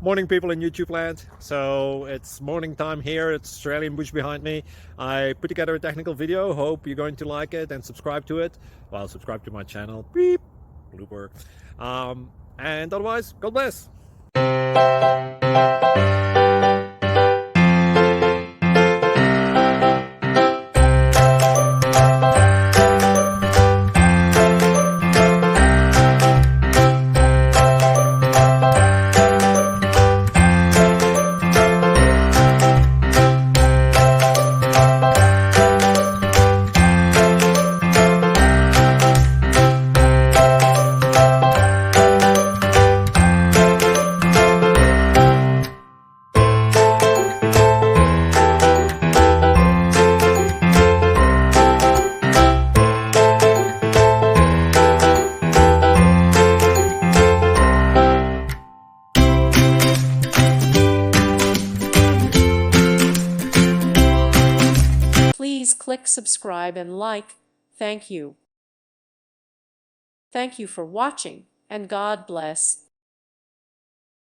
Morning, people in YouTube land. So it's morning time here. It's Australian bush behind me. I put together a technical video. Hope you're going to like it and subscribe to it. Well, subscribe to my channel. Beep. Blooper. And otherwise, God bless. Please click subscribe and like. Thank you. Thank you for watching, and God bless.